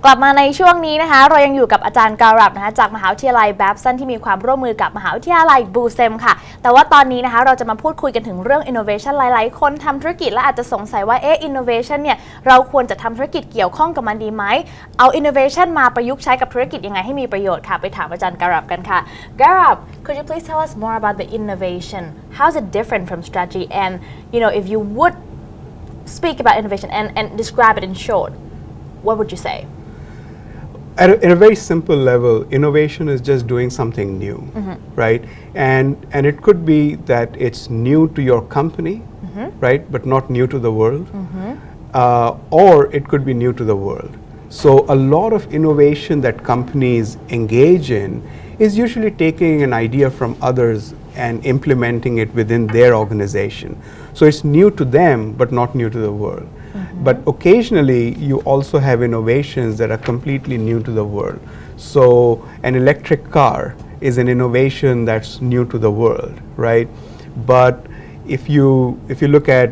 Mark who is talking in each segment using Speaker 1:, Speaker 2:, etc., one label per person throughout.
Speaker 1: กลับมาในช่วงนี้นะคะเรายังอยู่กับอาจารย์การับนะคะจากมหาวิทยาลัยแบปสันที่มีความร่วมมือกับมหาวิทยาลัยบูเซมค่ะแต่ว่าตอนนี้นะคะเราจะมาพูดคุยกันถึงเรื่อง innovation หลายๆคนทำธุรกิจและอาจจะสงสัยว่าinnovation เนี่ยเราควรจะทำธุรกิจเกี่ยวข้องกับมันดีไหมเอา innovation มาประยุกต์ใช้กับธุรกิจยังไงให้มีประโยชน์ค่ะไปถามอาจารย์การับกันค่ะ Garab, could you please tell us more about the innovation? How is it different from strategy? And if you would speak about innovation and describe it in short, what would you say?
Speaker 2: At a very simple level, innovation is just doing something new, right? And it could be that it's new to your company, right, but not new to the world, or it could be new to the world. So a lot of innovation that companies engage in is usually taking an idea from others and implementing it within their organization. So it's new to them, but not new to the world. But occasionally, you also have innovations that are completely new to the world. So an electric car is an innovation that's new to the world, right? But if you look at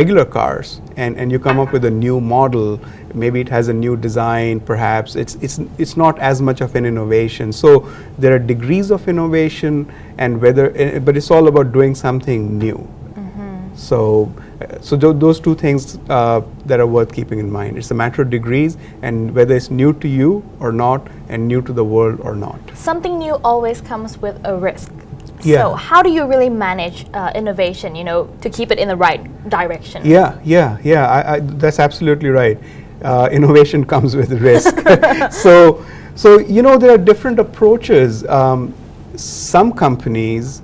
Speaker 2: regular cars and you come up with a new model, maybe it has a new design, perhaps it's not as much of an innovation. So there are degrees of innovation, and but it's all about doing something new. So those two things that are worth keeping in mind. It's a matter of degrees and whether it's new to you or not and new to the world or not.
Speaker 1: Something new always comes with a risk.
Speaker 2: Yeah.
Speaker 1: So how do you really manage innovation, to keep it in the right direction?
Speaker 2: Yeah. That's absolutely right. Innovation comes with risk. So there are different approaches. Some companies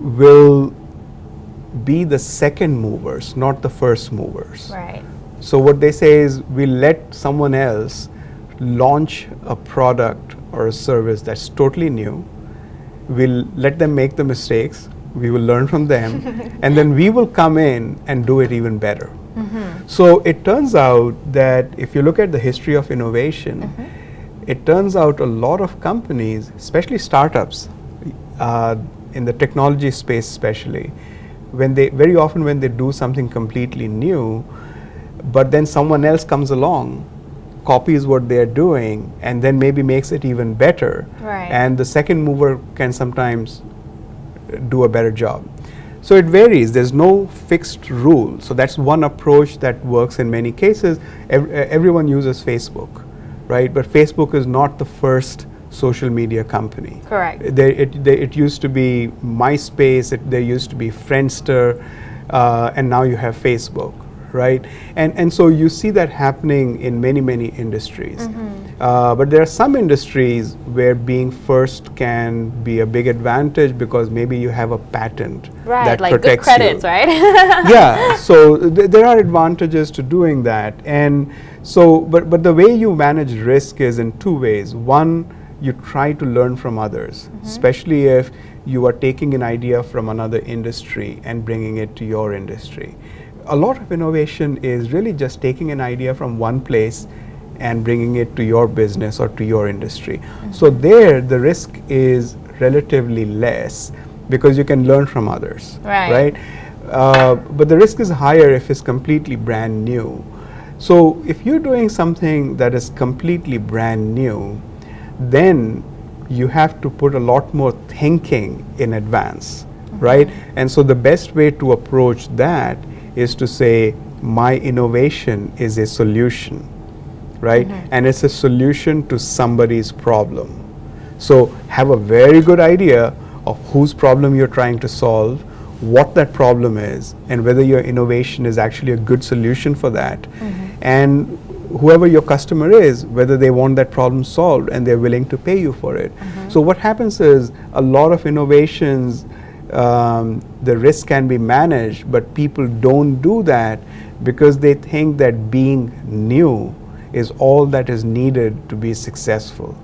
Speaker 2: will be the second movers, not the first movers.
Speaker 1: Right.
Speaker 2: So what they say is we let someone else launch a product or a service that's totally new. We'll let them make the mistakes. We will learn from them, and then we will come in and do it even better. So it turns out that if you look at the history of innovation, it turns out a lot of companies, especially startups, in the technology space especially, very often when they do something completely new, but then someone else comes along, copies what they're doing, and then maybe makes it even better.
Speaker 1: Right.
Speaker 2: And the second mover can sometimes do a better job. So it varies. There's no fixed rule. So that's one approach that works in many cases. Everyone uses Facebook, right? But Facebook is not the first social media company.
Speaker 1: Correct.
Speaker 2: It used to be MySpace, there used to be Friendster, and now you have Facebook, right? And so you see that happening in many industries. But there are some industries where being first can be a big advantage because maybe you have a patent that
Speaker 1: like
Speaker 2: protects
Speaker 1: good credits,
Speaker 2: you.
Speaker 1: right?
Speaker 2: Yeah, so there are advantages to doing that. And so, but the way you manage risk is in two ways. One, you try to learn from others, especially if you are taking an idea from another industry and bringing it to your industry. A lot of innovation is really just taking an idea from one place and bringing it to your business or to your industry. So there, the risk is relatively less because you can learn from others, right? But the risk is higher if it's completely brand new. So if you're doing something that is completely brand new, then you have to put a lot more thinking in advance, right? And so the best way to approach that is to say, my innovation is a solution, right? And it's a solution to somebody's problem. So have a very good idea of whose problem you're trying to solve, what that problem is, and whether your innovation is actually a good solution for that. And whoever your customer is, whether they want that problem solved and they're willing to pay you for it. So what happens is a lot of innovations, the risk can be managed, but people don't do that because they think that being new is all that is needed to be successful.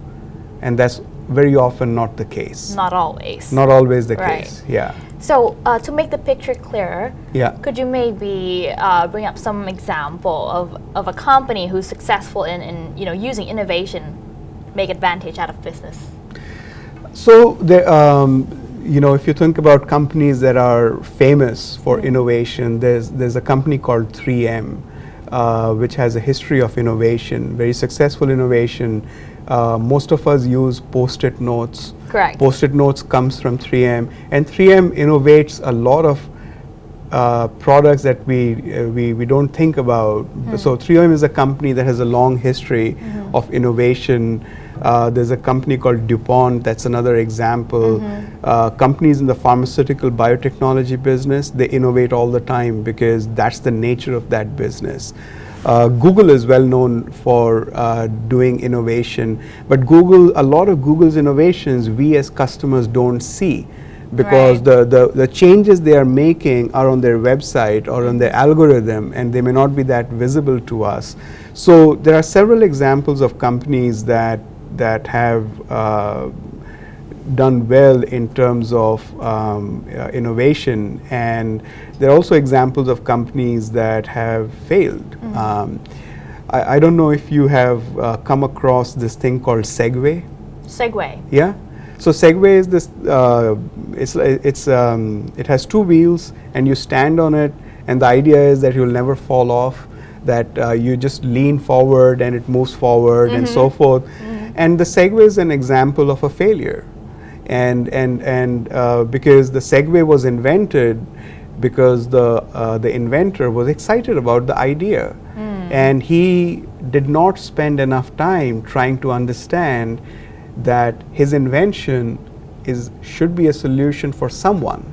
Speaker 2: And that's very often not the case.
Speaker 1: Not always.
Speaker 2: Not always the case, yeah.
Speaker 1: So to make the picture clearer, could you maybe bring up some example of a company who's successful in using innovation, make advantage out of business?
Speaker 2: So there, if you think about companies that are famous for innovation, there's a company called 3M. which has a history of innovation, very successful innovation. Most of us use Post-it notes.
Speaker 1: Correct.
Speaker 2: Post-it notes comes from 3M, and 3M innovates a lot of products that we don't think about. So 3M is a company that has a long history of innovation. There's a company called DuPont, that's another example. Companies in the pharmaceutical biotechnology business, they innovate all the time because that's the nature of that business. Google is well known for doing innovation, but a lot of Google's innovations we as customers don't see, because the changes they are making are on their website or on their algorithm, and they may not be that visible to us. So there are several examples of companies that have done well in terms of innovation, and there are also examples of companies that have failed. I don't know if you have come across this thing called Segway.
Speaker 1: Segway.
Speaker 2: Yeah. So Segway is this. It has two wheels, and you stand on it, and the idea is that you'll never fall off. That you just lean forward and it moves forward and so forth. And the Segway is an example of a failure, and because the Segway was invented because the inventor was excited about the idea, and he did not spend enough time trying to understand that his invention should be a solution for someone,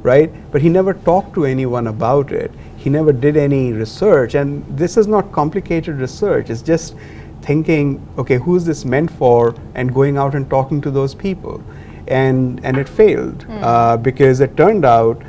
Speaker 2: right? But he never talked to anyone about it. He never did any research, and this is not complicated research. It's just thinking, okay, who's this meant for, and going out and talking to those people, and it failed because it turned out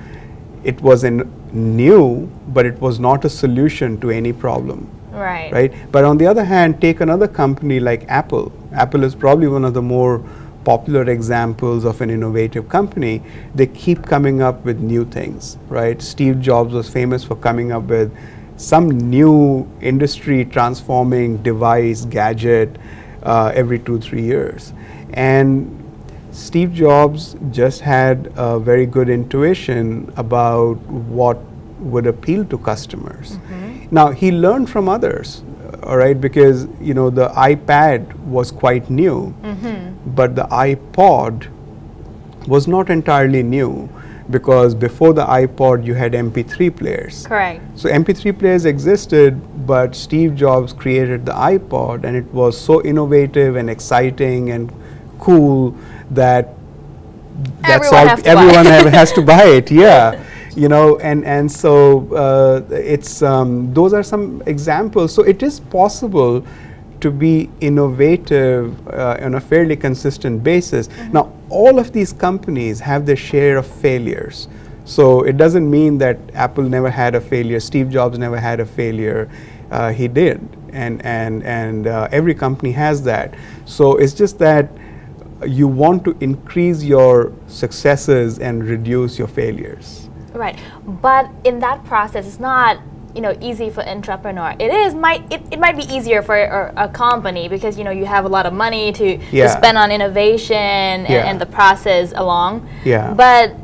Speaker 2: it was new, but it was not a solution to any problem.
Speaker 1: Right.
Speaker 2: Right. But on the other hand, take another company like Apple. Apple is probably one of the more popular examples of an innovative company. They keep coming up with new things, right? Steve Jobs was famous for coming up with some new industry transforming device, gadget every 2-3 years. And Steve Jobs just had a very good intuition about what would appeal to customers. Now, he learned from others, all right, because the iPad was quite new, but the iPod was not entirely new, because before the iPod you had MP3 players.
Speaker 1: Correct.
Speaker 2: So MP3 players existed, but Steve Jobs created the iPod, and it was so innovative and exciting and cool that everyone has to buy it. Yeah. And so it's those are some examples. So it is possible to be innovative on a fairly consistent basis. Now, all of these companies have their share of failures. So it doesn't mean that Apple never had a failure, Steve Jobs never had a failure. He did, and every company has that. So it's just that you want to increase your successes and reduce your failures.
Speaker 1: Right, but in that process, it's not easy for entrepreneur. It might be easier for a company, because you have a lot of money to spend on innovation and the process along.
Speaker 2: Yeah.
Speaker 1: But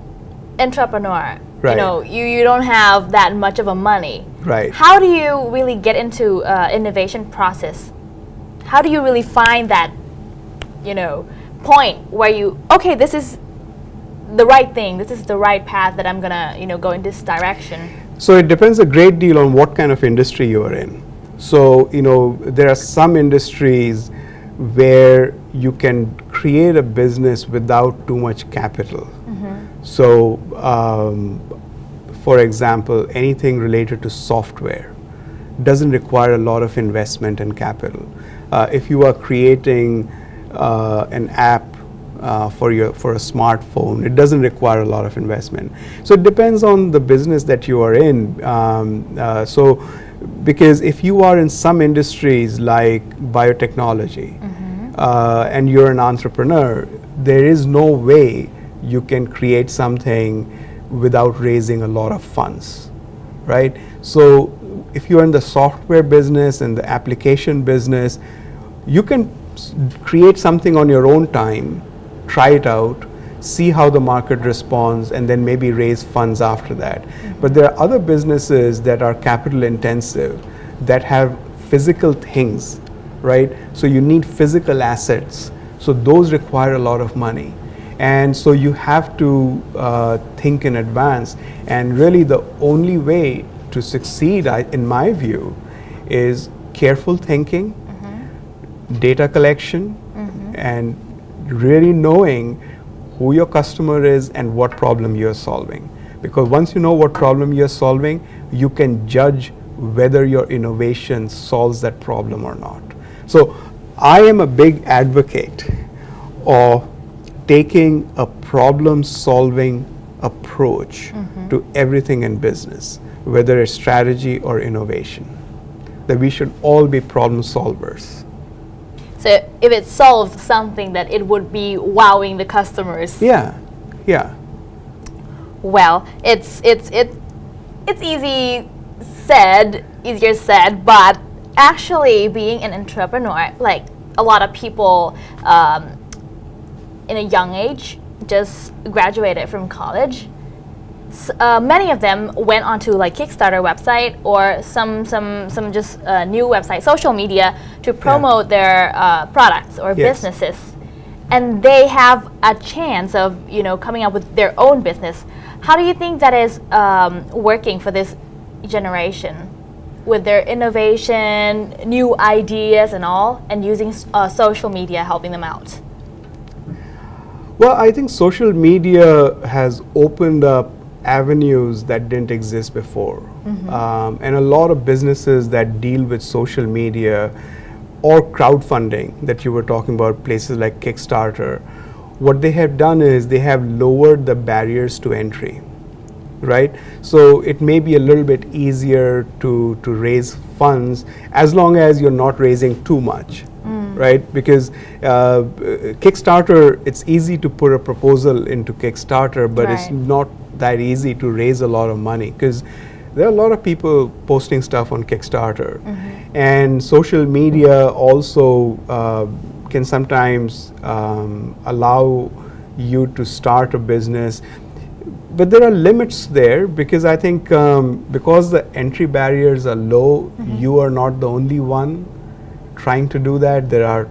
Speaker 1: entrepreneur,
Speaker 2: right.
Speaker 1: You don't have that much of a money.
Speaker 2: Right.
Speaker 1: How do you really get into innovation process? How do you really find that point where this is the right thing, this is the right path that I'm gonna go in this direction?
Speaker 2: So it depends a great deal on what kind of industry you are in. So there are some industries where you can create a business without too much capital. So for example, anything related to software doesn't require a lot of investment and capital. If you are creating an app for a smartphone, it doesn't require a lot of investment. So it depends on the business that you are in. Because if you are in some industries like biotechnology, and you're an entrepreneur, there is no way you can create something without raising a lot of funds, right? So if you're in the software business and the application business, you can create something on your own time, try it out, see how the market responds, and then maybe raise funds after that. But there are other businesses that are capital intensive. that have physical things, right? So you need physical assets. So those require a lot of money. And so you have to think in advance. And really the only way to succeed, in my view, is careful thinking, data collection, and really knowing who your customer is and what problem you're solving. Because once you know what problem you're solving, you can judge whether your innovation solves that problem or not. So I am a big advocate of taking a problem-solving approach to everything in business, whether it's strategy or innovation. That we should all be problem solvers.
Speaker 1: So if it solves something, that it would be wowing the customers.
Speaker 2: Yeah, yeah.
Speaker 1: Well, it's easier said, but actually being an entrepreneur, like a lot of people in a young age just graduated from college. Many of them went onto like Kickstarter website or some just new website, social media, to promote their products or businesses, and they have a chance of coming up with their own business. How do you think that is working for this generation with their innovation, new ideas, and all, and using social media helping them out?
Speaker 2: Well, I think social media has opened up avenues that didn't exist before. And a lot of businesses that deal with social media or crowdfunding that you were talking about, places like Kickstarter, what they have done is they have lowered the barriers to entry, right? So it may be a little bit easier to raise funds as long as you're not raising too much. Right, because Kickstarter, it's easy to put a proposal into Kickstarter, but it's not that easy to raise a lot of money, because there are a lot of people posting stuff on Kickstarter. And social media also can sometimes allow you to start a business. But there are limits there, because I think because the entry barriers are low, you are not the only one trying to do that. There are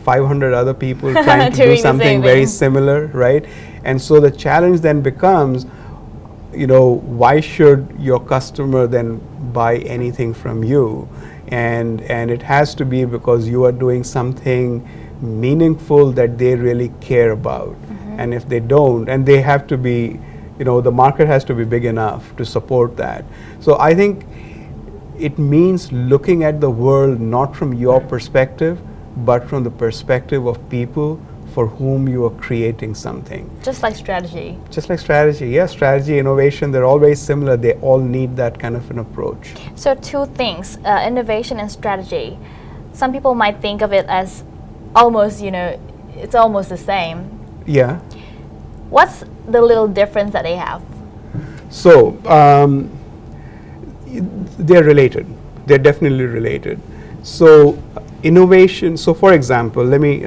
Speaker 2: 500 other people trying to do something very similar, right? And so the challenge then becomes, why should your customer then buy anything from you? And it has to be because you are doing something meaningful that they really care about. And if they don't, and they have to be, the market has to be big enough to support that. So I think it means looking at the world not from your perspective, but from the perspective of people for whom you are creating something.
Speaker 1: Just like strategy.
Speaker 2: Just like strategy, yeah. Strategy, innovation, they're all very similar. They all need that kind of an approach.
Speaker 1: So two things, innovation and strategy. Some people might think of it as almost, it's almost the same.
Speaker 2: Yeah.
Speaker 1: What's the little difference that they have?
Speaker 2: So, they're related. They're definitely related. So innovation, so for example, let me,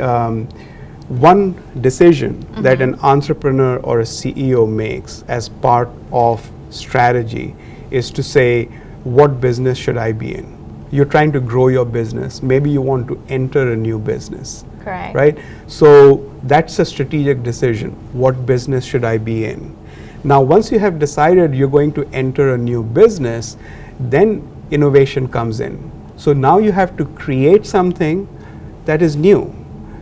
Speaker 2: one decision that an entrepreneur or a CEO makes as part of strategy is to say, what business should I be in? You're trying to grow your business. Maybe you want to enter a new business.
Speaker 1: Correct.
Speaker 2: Right? So that's a strategic decision. What business should I be in? Now, once you have decided you're going to enter a new business, then innovation comes in. So now you have to create something that is new.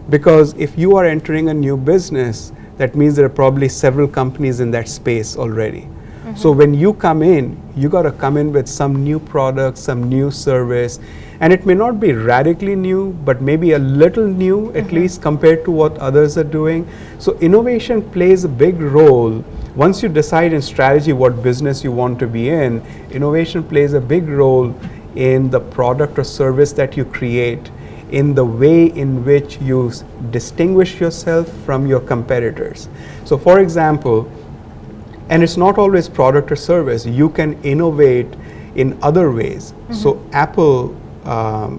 Speaker 2: Because if you are entering a new business, that means there are probably several companies in that space already. So when you come in, you got to come in with some new product, some new service, and it may not be radically new, but maybe a little new, at least compared to what others are doing. So innovation plays a big role. Once you decide in strategy what business you want to be in, innovation plays a big role in the product or service that you create, in the way in which you distinguish yourself from your competitors. So for example, and it's not always product or service, you can innovate in other ways. So Apple,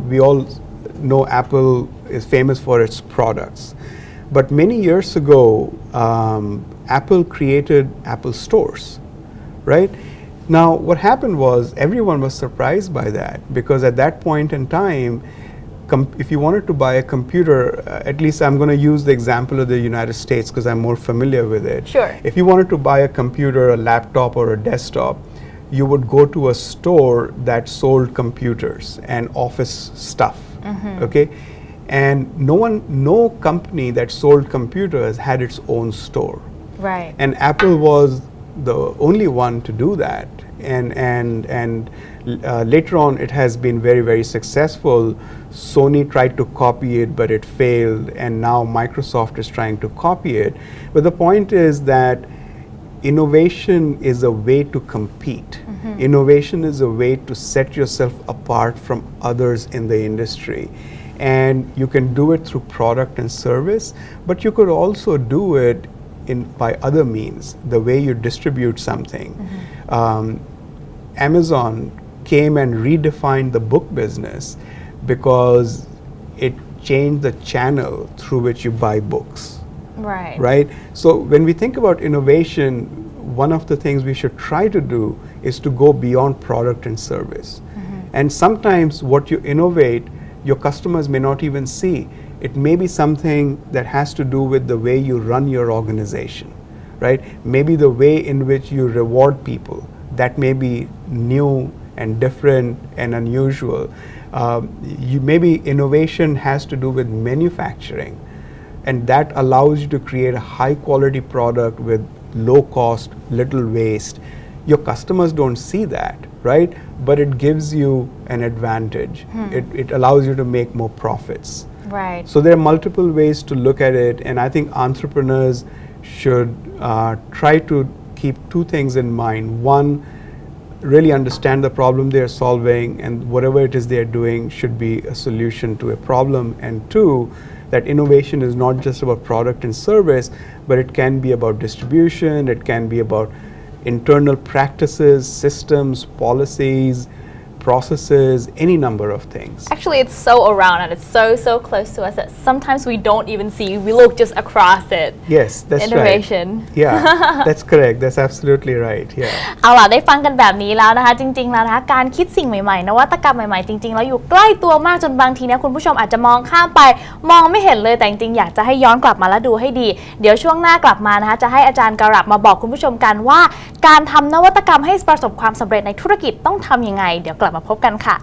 Speaker 2: we all know Apple is famous for its products. But many years ago, Apple created Apple stores, right? Now, what happened was everyone was surprised by that because at that point in time, if you wanted to buy a computer, at least I'm going to use the example of the United States because I'm more familiar with it.
Speaker 1: Sure.
Speaker 2: If you wanted to buy a computer, a laptop, or a desktop, you would go to a store that sold computers and office stuff. Okay, and no company that sold computers had its own store.
Speaker 1: Right.
Speaker 2: And Apple was the only one to do that. And later on, it has been very, very successful. Sony tried to copy it, but it failed. And now Microsoft is trying to copy it. But the point is that innovation is a way to compete. Innovation is a way to set yourself apart from others in the industry. And you can do it through product and service, but you could also do it by other means, the way you distribute something. Amazon came and redefined the book business because it changed the channel through which you buy books.
Speaker 1: Right.
Speaker 2: Right? So when we think about innovation, one of the things we should try to do is to go beyond product and service. And sometimes what you innovate, your customers may not even see. It may be something that has to do with the way you run your organization, right? Maybe the way in which you reward people. That may be new and different and unusual. Maybe innovation has to do with manufacturing, and that allows you to create a high quality product with low cost, little waste. Your customers don't see that, right? But it gives you an advantage. It allows you to make more profits.
Speaker 1: Right.
Speaker 2: So there are multiple ways to look at it, and I think entrepreneurs should try to keep two things in mind. One, really understand the problem they're solving, and whatever it is they're doing should be a solution to a problem. And two, that innovation is not just about product and service, but it can be about distribution, it can be about internal practices, systems, policies, processes, any number of things.
Speaker 1: Actually, it's so around and it's so close to us that sometimes we don't even see. We look just across it.
Speaker 2: Yes, that's
Speaker 1: Innovation.
Speaker 2: right. Yeah, that's correct. That's absolutely right. Yeah.
Speaker 1: เอาล่ะได้ฟังกันแบบนี้แล้วนะคะจริงๆแล้วนะคะการคิดสิ่งใหม่ๆนวัตกรรมใหม่ๆจริงๆแล้วอยู่ใกล้ตัวมากจนบางทีเนี่ยคุณผู้ชมอาจจะมองข้ามไปมองไม่เห็นเลยแต่จริงๆอยากจะให้ย้อนกลับมาแล้วดูให้ดีเดี๋ยวช่วงหน้ากลับมานะคะจะให้อาจารย์การับมาบอกคุณผู้ชมกันว่าการทำนวัตกรรมให้ประสบความสำเร็จในธุรกิจต้องทำยังไงเดี๋ยวกลับมาพบกันค่ะ